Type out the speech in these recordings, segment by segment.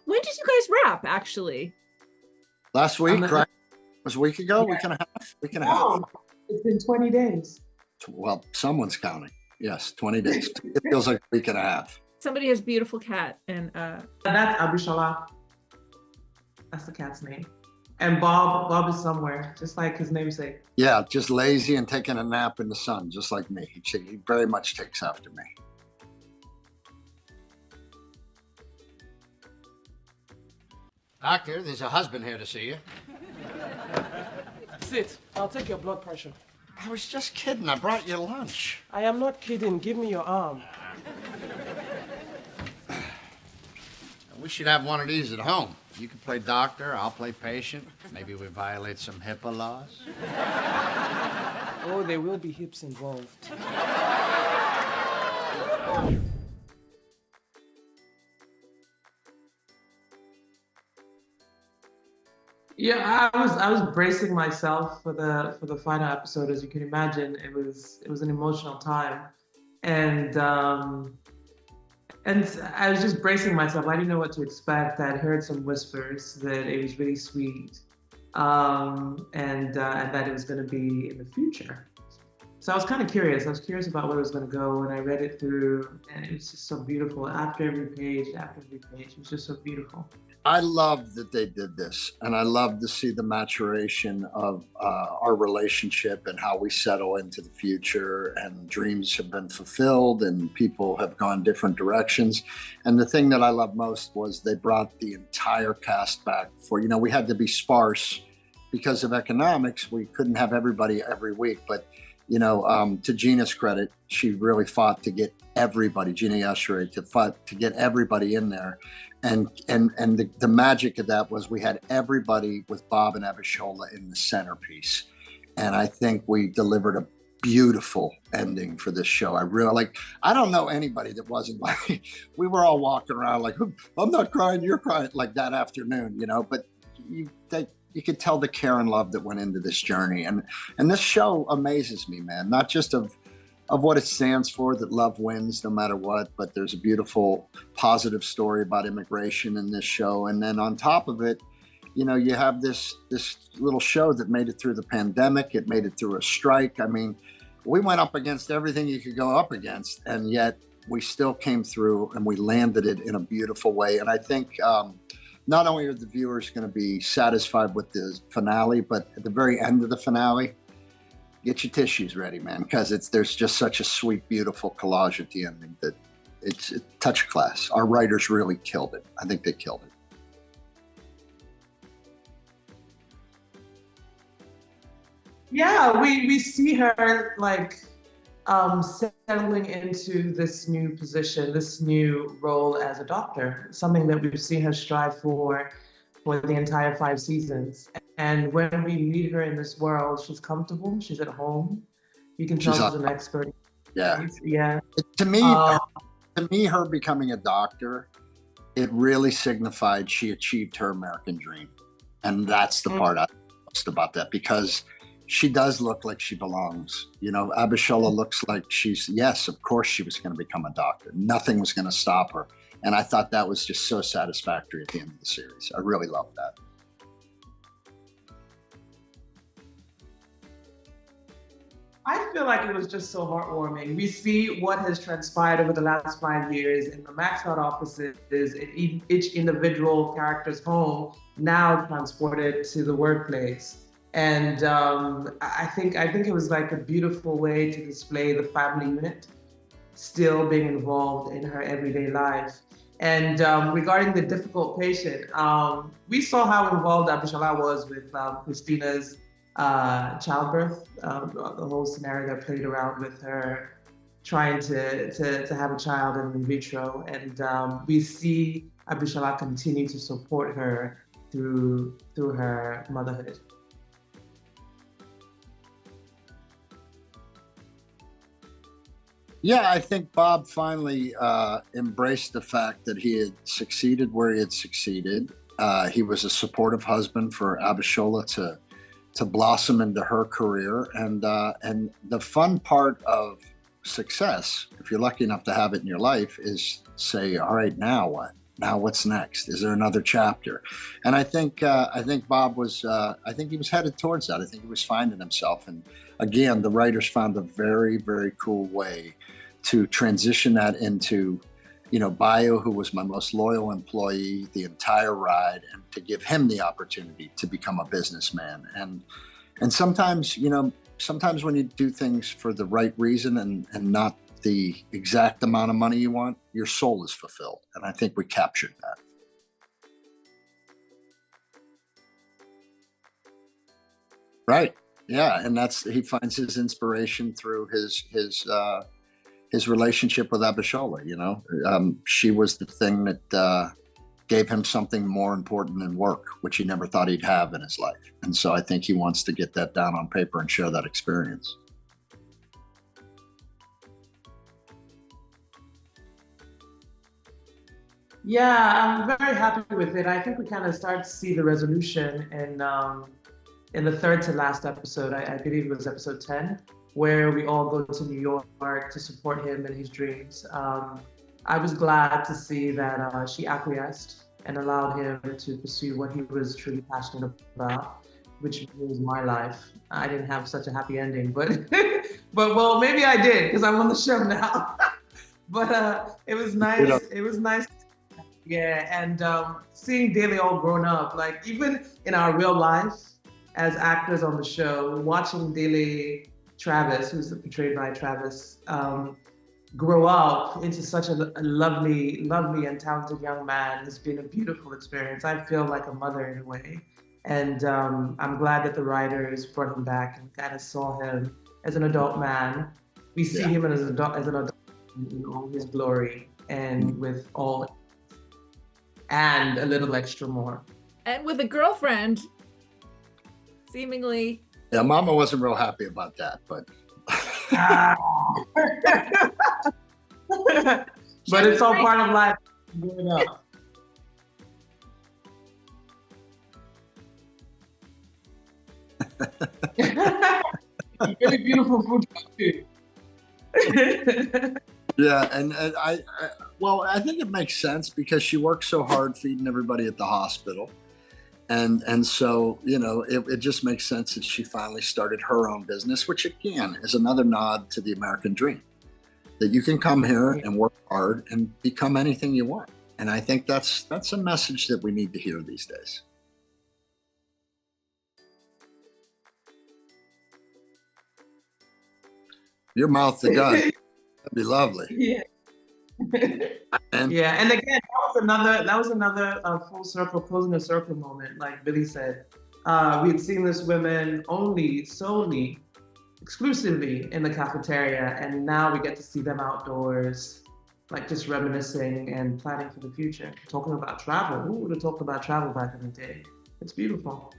When did you guys wrap, actually? Last week, right? It was a week ago, week and a half, week and a half. It's been 20 days. Well, someone's counting. Yes, 20 days. It feels like a week and a half. Somebody has a beautiful cat, and that's Abishola. That's the cat's name. And Bob is somewhere, just like his namesake. Yeah, just lazy and taking a nap in the sun, just like me. He very much takes after me. Doctor, there's a husband here to see you. Sit. I'll take your blood pressure. I was just kidding. I brought you lunch. I am not kidding. Give me your arm. We should have one of these at home. You can play doctor, I'll play patient. Maybe we violate some HIPAA laws. Oh, there will be hips involved. Yeah, I was bracing myself for the final episode. As you can imagine, it was an emotional time, and I was just bracing myself. I didn't know what to expect. I'd heard some whispers that it was really sweet, and that it was going to be in the future. So I was kind of curious. I was curious about where it was going to go, and I read it through, and it was just so beautiful. After every page, it was just so beautiful. I love that they did this, and I love to see the maturation of our relationship and how we settle into the future, and dreams have been fulfilled and people have gone different directions. And the thing that I love most was they brought the entire cast back we had to be sparse because of economics. We couldn't have everybody every week, but to Gina's credit, she really fought to get everybody, Gina Yashere, to get everybody in there. And the magic of that was we had everybody with Bob and Abishola in the centerpiece. And I think we delivered a beautiful ending for this show. I don't know anybody that wasn't like, we were all walking around like, I'm not crying, you're crying, like that afternoon, but you could tell the care and love that went into this journey. And this show amazes me, man, not just of what it stands for, that love wins no matter what, but there's a beautiful, positive story about immigration in this show. And then on top of it, you have this little show that made it through the pandemic. It made it through a strike. I mean, we went up against everything you could go up against, and yet we still came through and we landed it in a beautiful way. And I think not only are the viewers going to be satisfied with the finale, but at the very end of the finale, get your tissues ready, man, because there's just such a sweet, beautiful collage at the ending that it's a touch class. Our writers really killed it. I think they killed it. Yeah, we see her settling into this new position, this new role as a doctor, something that we've seen her strive for the entire 5 seasons. And when we meet her in this world, she's comfortable, she's at home. You can tell she's an expert. Yeah. Yeah. To me, her becoming a doctor, it really signified she achieved her American dream. And that's the part I love most about that, because she does look like she belongs. Abishola looks like yes, of course she was going to become a doctor. Nothing was going to stop her. And I thought that was just so satisfactory at the end of the series. I really loved that. I feel like it was just so heartwarming. We see what has transpired over the last 5 years in the maxed out offices, in each individual character's home, now transported to the workplace. And I think it was like a beautiful way to display the family unit still being involved in her everyday life. And regarding the difficult patient, we saw how involved Abishola was with Christina's childbirth, the whole scenario that played around with her trying to have a child in vitro. And we see Abishola continue to support her through her motherhood. Yeah, I think Bob finally embraced the fact that he had succeeded where he had succeeded. He was a supportive husband for Abishola to blossom into her career. And the fun part of success, if you're lucky enough to have it in your life, is say, all right, now what? Now what's next? Is there another chapter? And I think Bob was I think he was headed towards that. I think he was finding himself. And again, the writers found a very, very cool way to transition that into, you know, Bayo, who was my most loyal employee the entire ride, and to give him the opportunity to become a businessman. And sometimes, you know, sometimes when you do things for the right reason and not the exact amount of money you want, your soul is fulfilled. And I think we captured that. Right. Yeah. And he finds his inspiration through his relationship with Abishola. You know, she was the thing that gave him something more important than work, which he never thought he'd have in his life. And so I think he wants to get that down on paper and share that experience. Yeah, I'm very happy with it. I think we kind of start to see the resolution in the third to last episode. I believe it was episode 10, where we all go to New York to support him in his dreams. I was glad to see that she acquiesced and allowed him to pursue what he was truly passionate about, which was my life. I didn't have such a happy ending, but well, maybe I did because I'm on the show now. But it was nice. You know, it was nice. Yeah, and seeing Daly all grown up, like even in our real life as actors on the show, watching Daly Travis, who's portrayed by Travis, grow up into such a lovely, lovely and talented young man has been a beautiful experience. I feel like a mother in a way. And I'm glad that the writers brought him back and kind of saw him as an adult man. We see him as an adult in all his glory and with all, and a little extra more. And with a girlfriend, seemingly. Yeah, Mama wasn't real happy about that, but. But it's all part of life. Growing up. Really beautiful food too. Yeah, and I think it makes sense because she works so hard feeding everybody at the hospital. And so, you know, it just makes sense that she finally started her own business, which again is another nod to the American dream, that you can come here and work hard and become anything you want. And I think that's a message that we need to hear these days. Your mouth to gun. That'd be lovely. Yeah. And Yeah, and again, that was another full circle, closing a circle moment, like Billy said. We had seen this women solely, exclusively in the cafeteria, and now we get to see them outdoors, like just reminiscing and planning for the future, talking about travel. Who would have talked about travel back in the day? It's beautiful.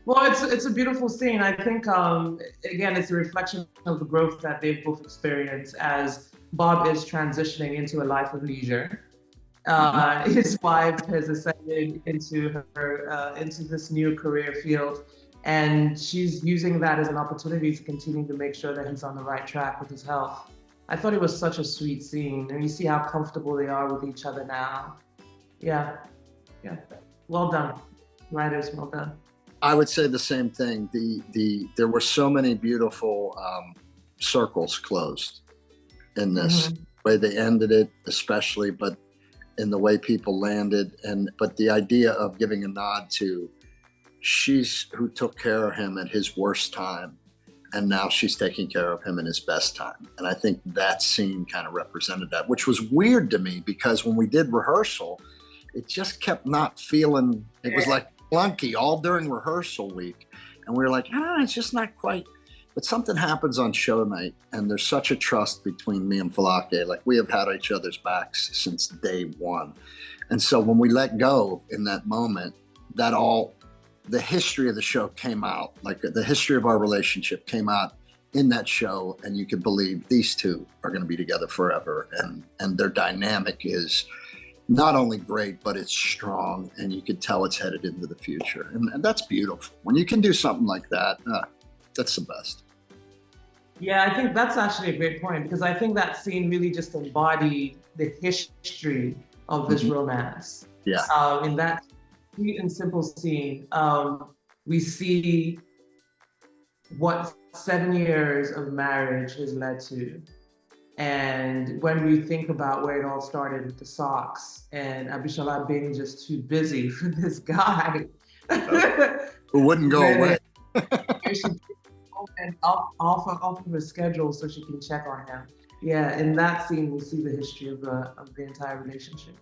Well, it's a beautiful scene. I think, again, it's a reflection of the growth that they've both experienced as Bob is transitioning into a life of leisure. His wife has ascended into this new career field, and she's using that as an opportunity to continue to make sure that he's on the right track with his health. I thought it was such a sweet scene, and you see how comfortable they are with each other now. Yeah. Well done, writers. Well done. I would say the same thing. There were so many beautiful circles closed in this way they ended it, especially, but in the way people landed, but the idea of giving a nod to she's who took care of him at his worst time, and now she's taking care of him in his best time. And I think that scene kind of represented that, which was weird to me because when we did rehearsal, it just kept not feeling. It was like clunky all during rehearsal week, and we were like, it's just not quite. But something happens on show night, and there's such a trust between me and Folake. Like, we have had each other's backs since day one, and so when we let go in that moment, the history of the show came out. Like, the history of our relationship came out in that show, and you could believe these two are going to be together forever, and their dynamic is not only great, but it's strong, and you could tell it's headed into the future. And that's beautiful. When you can do something like that, that's the best. Yeah, I think that's actually a great point because I think that scene really just embodied the history of this Mhm. romance. Yeah. In that sweet and simple scene, we see what 7 years of marriage has led to. And when we think about where it all started with the socks and Abishola being just too busy for this guy, Who wouldn't go where, away? where she and off of her schedule so she can check on him. Yeah, in that scene we see the history of the entire relationship.